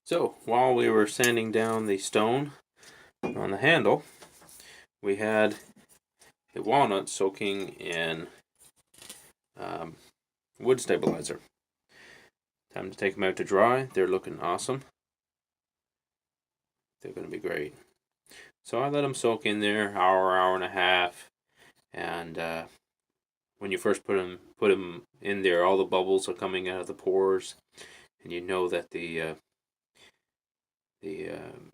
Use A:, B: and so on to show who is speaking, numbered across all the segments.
A: So while we were sanding down the stone on the handle, we had the walnut soaking in wood stabilizer. Time to take them out to dry. They're looking awesome. They're going to be great. So I let them soak in there hour and a half, and when you first put them in there, all the bubbles are coming out of the pores, and you know that the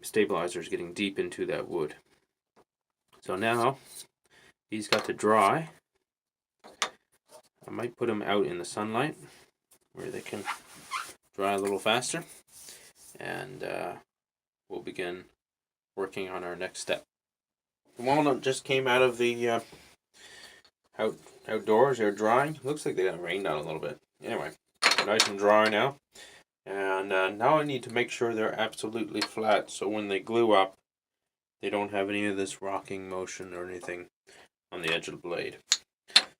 A: stabilizer is getting deep into that wood. So now these got to dry. I might put them out in the sunlight where they can dry a little faster, and we'll begin working on our next step. The walnut just came out of the outdoors. They're drying. Looks like they got rained on a little bit. Anyway, they're nice and dry now. And now I need to make sure they're absolutely flat, so when they glue up, they don't have any of this rocking motion or anything on the edge of the blade.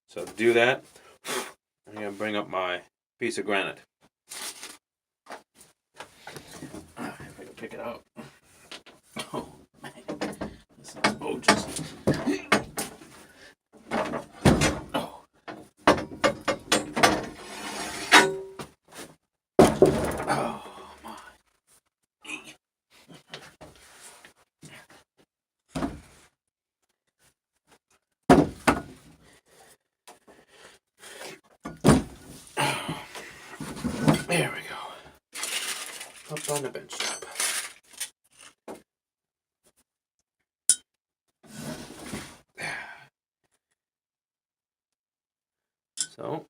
A: So to do that, I'm going to bring up my piece of granite. If I can pick it up. Oh, man. This is bulges. Oh. Oh, my. There we go. Up on the bench top. So,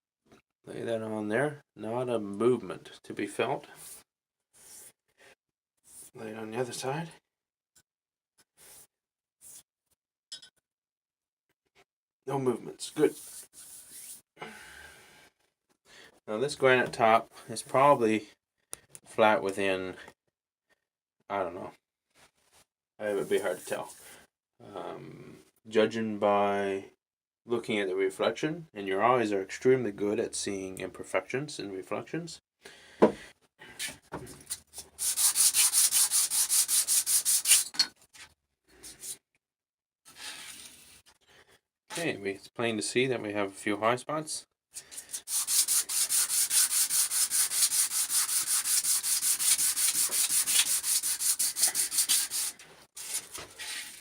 A: lay that on there. Not a movement to be felt. Lay it on the other side. No movements. Good. Now this granite top is probably flat within, I don't know. It would be hard to tell. Judging by looking at the reflection, and your eyes are extremely good at seeing imperfections and reflections. Okay, it's plain to see that we have a few high spots.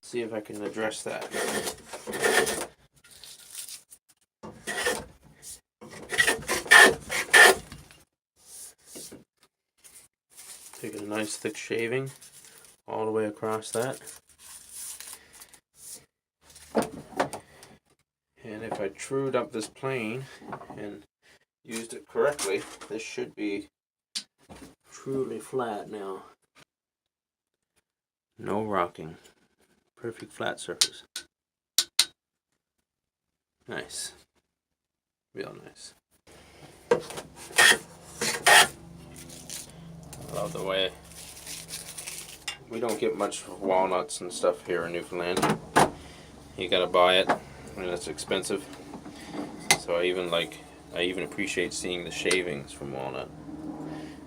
A: See if I can address that. Taking a nice thick shaving all the way across that. And if I trued up this plane and used it correctly, this should be truly flat now. No rocking. Perfect flat surface. Nice. Real nice. I love the way we don't get much walnuts and stuff here in Newfoundland. You gotta buy it, and it's expensive. So I even appreciate seeing the shavings from walnut.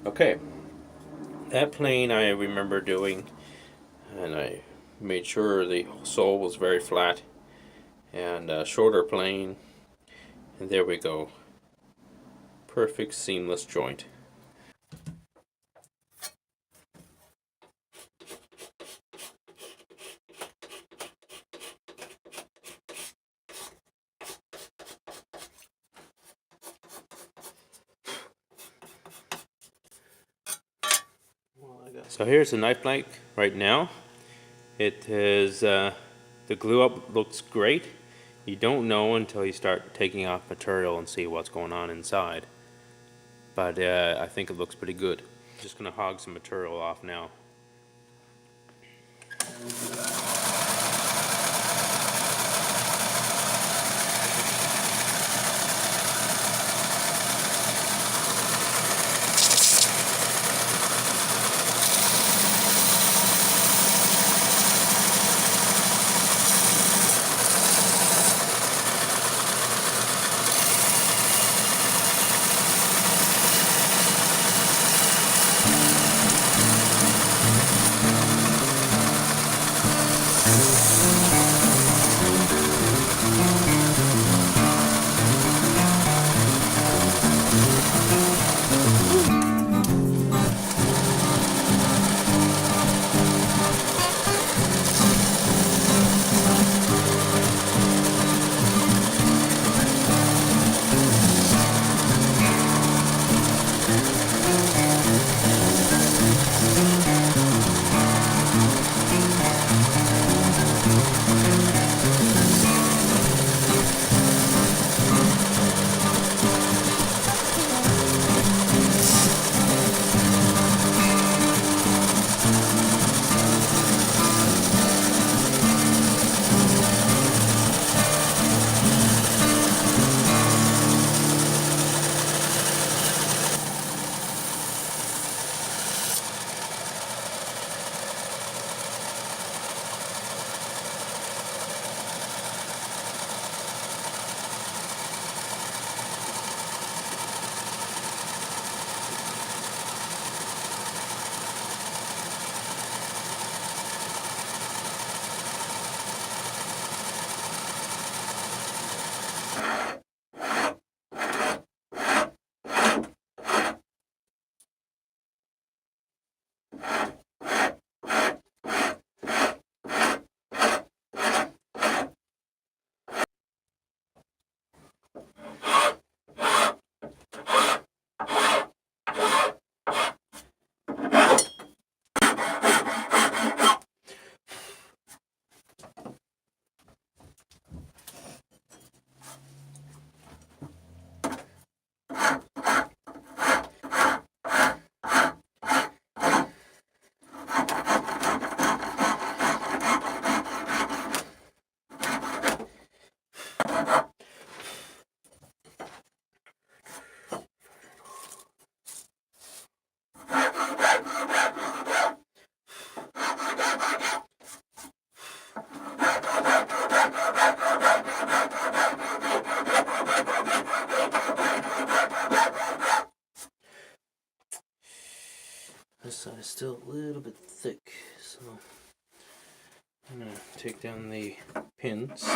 A: Okay, that plane I remember doing, and I made sure the sole was very flat, and a shorter plane, and there we go. Perfect seamless joint. So here's the knife blade right now. It is, the glue up looks great. You don't know until you start taking off material and see what's going on inside. But I think it looks pretty good. Just gonna hog some material off now. This side is still a little bit thick, so I'm going to take down the pins.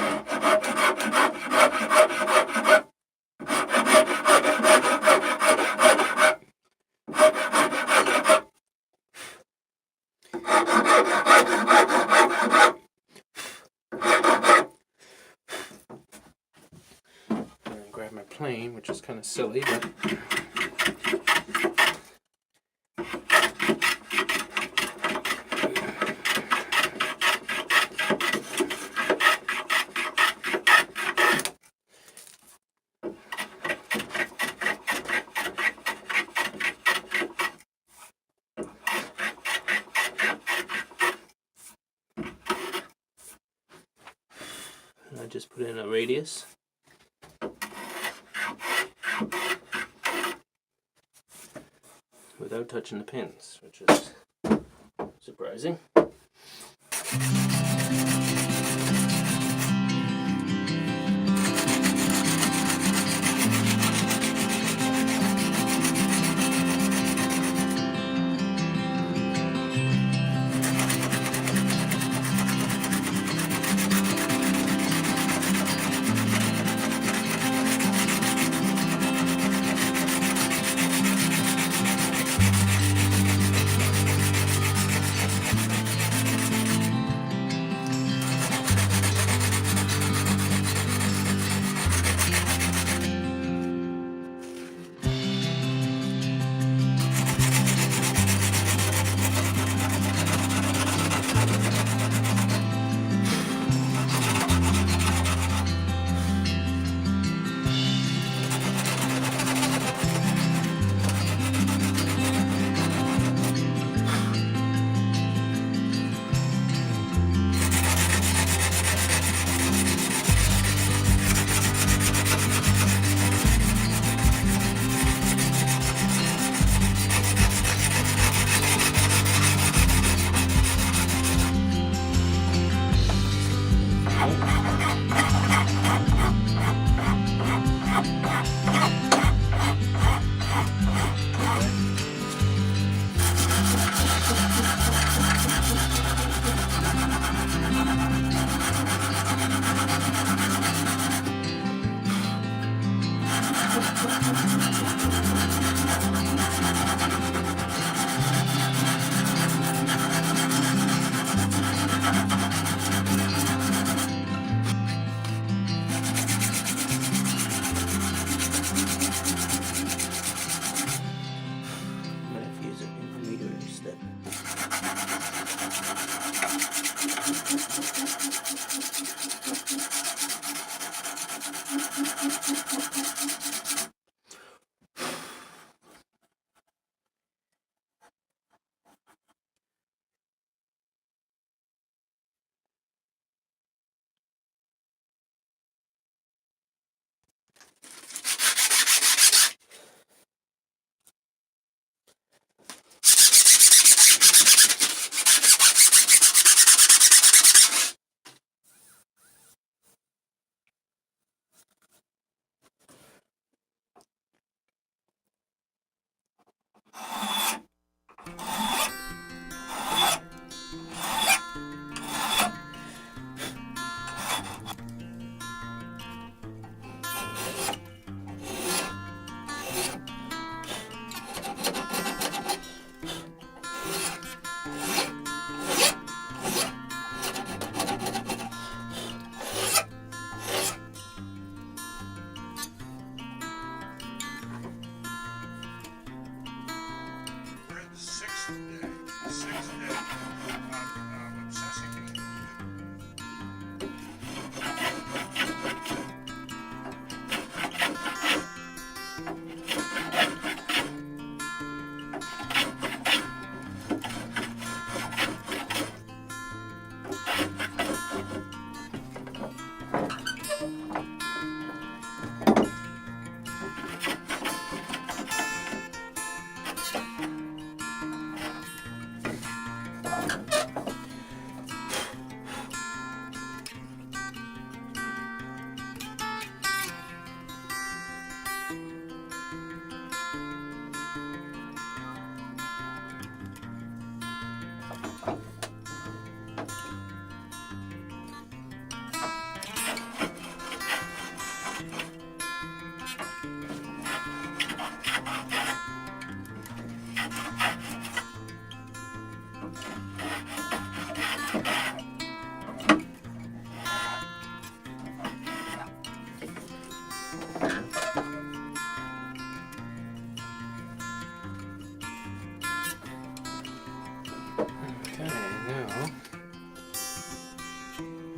A: And grab my plane, which is kind of silly, but I just put in a radius. Without touching the pins, which is surprising.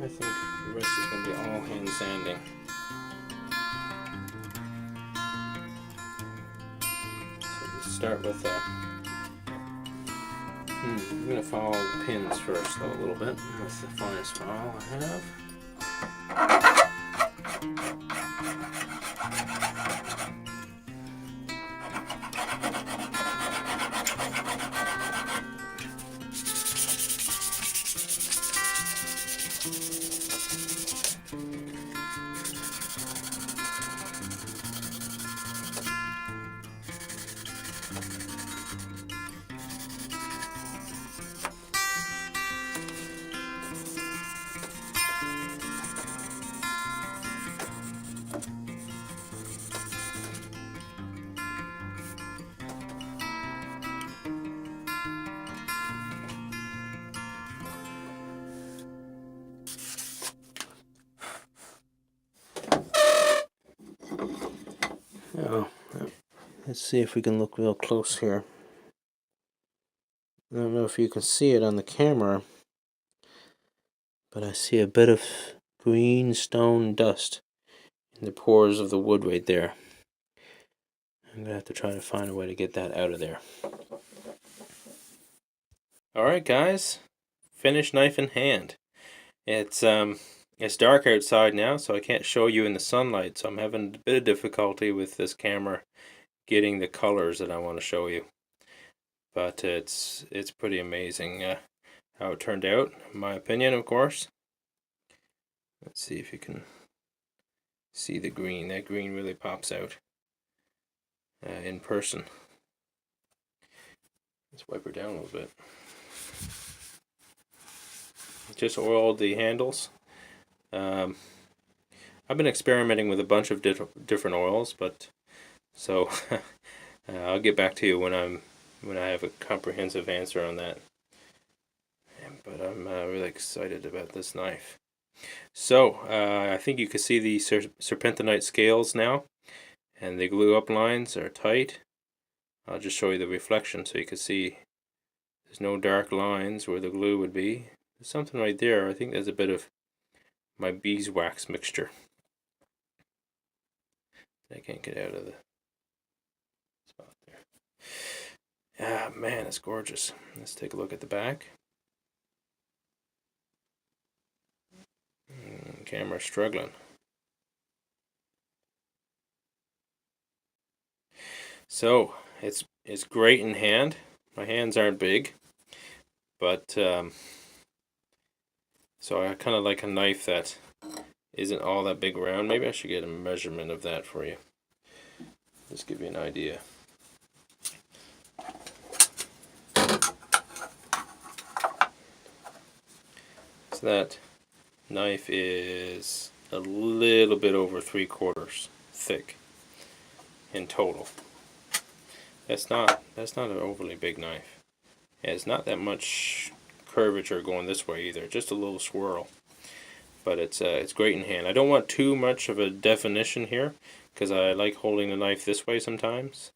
A: I think the rest is going to be all hand sanding. So just start with I'm going to follow the pins first though a little bit with the finest file I have. Oh, let's see if we can look real close here. I don't know if you can see it on the camera, but I see a bit of green stone dust in the pores of the wood right there. I'm gonna have to try to find a way to get that out of there. Alright guys, finished knife in hand. It's dark outside now, so I can't show you in the sunlight, so I'm having a bit of difficulty with this camera getting the colors that I want to show you. But it's pretty amazing how it turned out, in my opinion, of course. Let's see if you can see the green. That green really pops out in person. Let's wipe her down a little bit. Just oiled the handles. I've been experimenting with a bunch of different oils, but so I'll get back to you when I have a comprehensive answer on that. But I'm really excited about this knife. So I think you can see the serpentinite scales now, and the glue up lines are tight. I'll just show you the reflection so you can see there's no dark lines where the glue would be. There's something right there. I think there's a bit of my beeswax mixture. I can't get out of the spot there. Ah, man, it's gorgeous. Let's take a look at the back. Camera's struggling. So it's great in hand. My hands aren't big, but so I kind of like a knife that isn't all that big around. Maybe I should get a measurement of that for you. Just give you an idea. So that knife is a little bit over 3/4 thick in total. That's not an overly big knife. And it's not that much curvature going this way either, just a little swirl. But it's great in hand. I don't want too much of a definition here because I like holding the knife this way sometimes.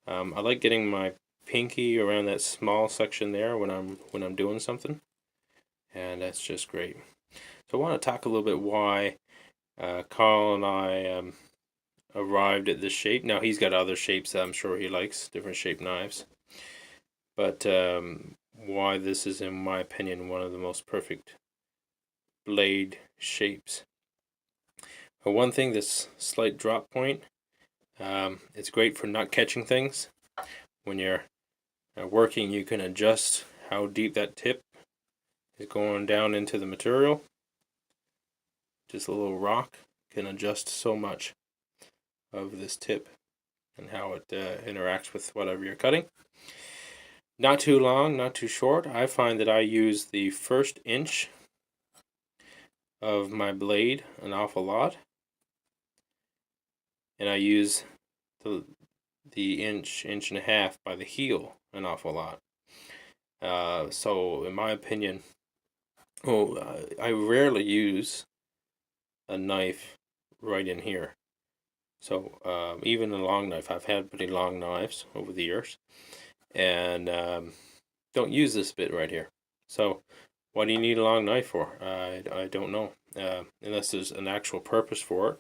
A: I like getting my pinky around that small section there when I'm doing something, and that's just great. So I want to talk a little bit why Carl and I arrived at this shape. Now he's got other shapes that I'm sure he likes, different shaped knives. But why this is, in my opinion, one of the most perfect blade shapes. One thing, this slight drop point, it's great for not catching things. When you're working, you can adjust how deep that tip is going down into the material. Just a little rock can adjust so much of this tip and how it interacts with whatever you're cutting. Not too long, not too short. I find that I use the first inch of my blade an awful lot, and I use the inch and a half by the heel an awful lot. So in my opinion, I rarely use a knife right in here. So even a long knife, I've had pretty long knives over the years, and don't use this bit right here. So what do you need a long knife for? I don't know, unless there's an actual purpose for it.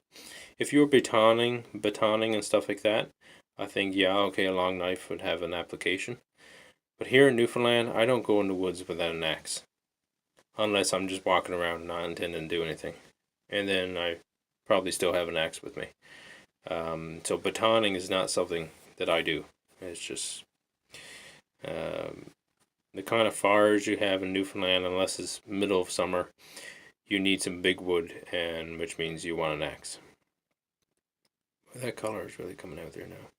A: If you were batoning and stuff like that, I think, yeah, okay, a long knife would have an application. But here in Newfoundland, I don't go in the woods without an axe, unless I'm just walking around not intending to do anything. And then I probably still have an axe with me. So batoning is not something that I do. It's just the kind of fires you have in Newfoundland, unless it's middle of summer, you need some big wood, and which means you want an axe. That color is really coming out there now.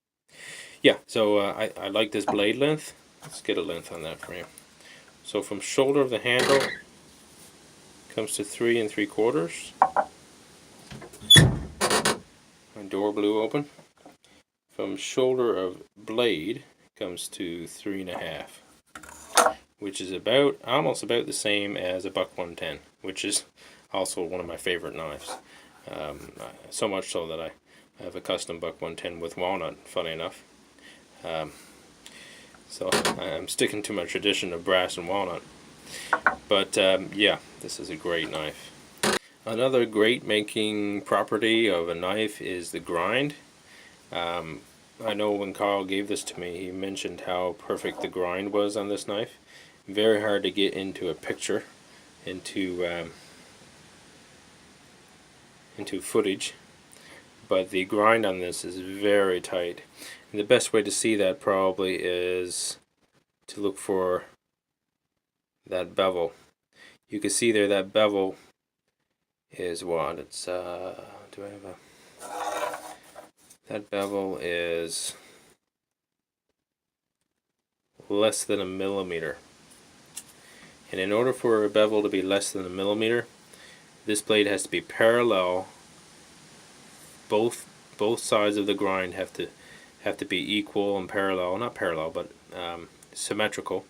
A: Yeah, so I like this blade length. Let's get a length on that for you. So from shoulder of the handle comes to 3 3/4. My door blew open. From shoulder of blade comes to 3 1/2, which is almost about the same as a buck 110, which is also one of my favorite knives. So much so that I have a custom buck 110 with walnut, funny enough. So I'm sticking to my tradition of brass and walnut. But yeah, this is a great knife. Another great making property of a knife is the grind. I know when Carl gave this to me, he mentioned how perfect the grind was on this knife. Very hard to get into a picture, into footage, but the grind on this is very tight. And the best way to see that probably is to look for that bevel. You can see there that bevel is what? It's do I have a... That bevel is less than a millimeter. And in order for a bevel to be less than a millimeter, this blade has to be parallel. Both sides of the grind have to be equal and parallel, not parallel, but symmetrical,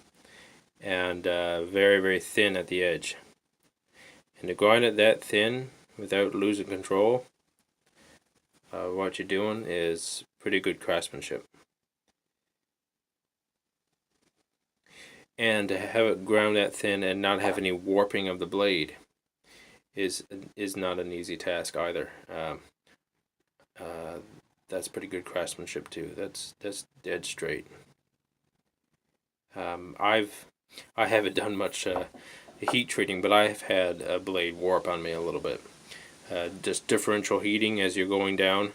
A: and very, very thin at the edge. And to grind it that thin without losing control, what you're doing is pretty good craftsmanship. And to have it ground that thin and not have any warping of the blade is not an easy task either. That's pretty good craftsmanship too. That's dead straight. I haven't done much heat treating, but I've had a blade warp on me a little bit. Just differential heating as you're going down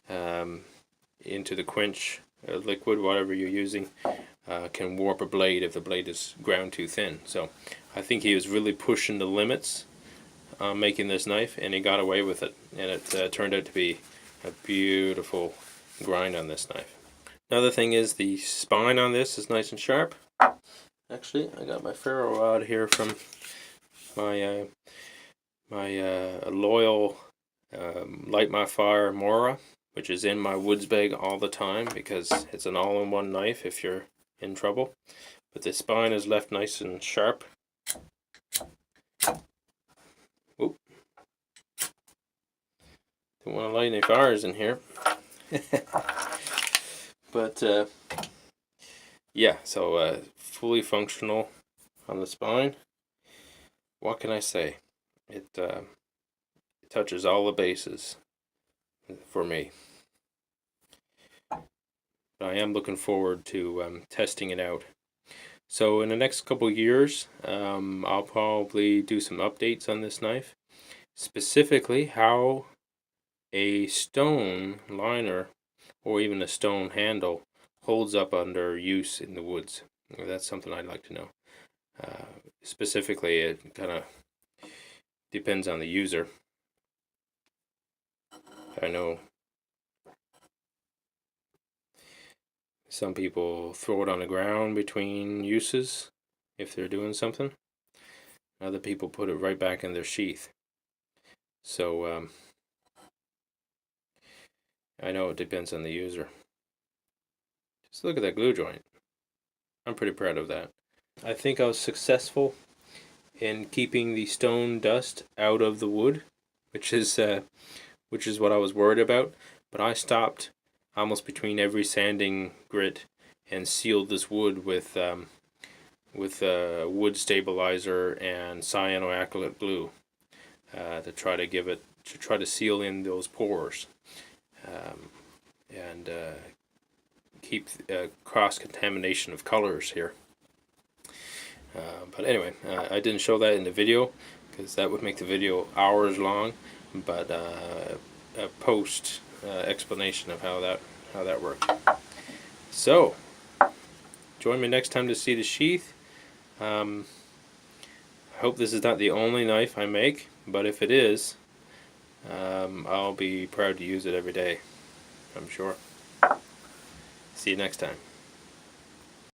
A: into the quench liquid, whatever you're using, can warp a blade if the blade is ground too thin. So I think he was really pushing the limits on making this knife, and he got away with it, and it turned out to be a beautiful grind on this knife. Another thing is the spine on this is nice and sharp. Actually, I got my ferro rod here from my loyal Light My Fire Mora, which is in my woods bag all the time because it's an all-in-one knife if you're in trouble. But the spine is left nice and sharp. Oop. Don't want to light any fires in here. But yeah, so fully functional on the spine. What can I say? It touches all the bases for me. But I am looking forward to testing it out. So in the next couple years, I'll probably do some updates on this knife. Specifically, how a stone liner or even a stone handle holds up under use in the woods. That's something I'd like to know. Specifically, it kind of depends on the user. I know Some people throw it on the ground between uses if they're doing something. Other people put it right back in their sheath. So I know it depends on the user. Just look at that glue joint. I'm pretty proud of that. I think I was successful in keeping the stone dust out of the wood, which is what I was worried about. But I stopped almost between every sanding grit and sealed this wood with wood stabilizer and cyanoacrylate glue to try to seal in those pores and keep cross contamination of colors here. But anyway, I didn't show that in the video because that would make the video hours long. But a post explanation of how that worked. So join me next time to see the sheath. I hope this is not the only knife I make, but if it is, I'll be proud to use it every day, I'm sure. See you next time.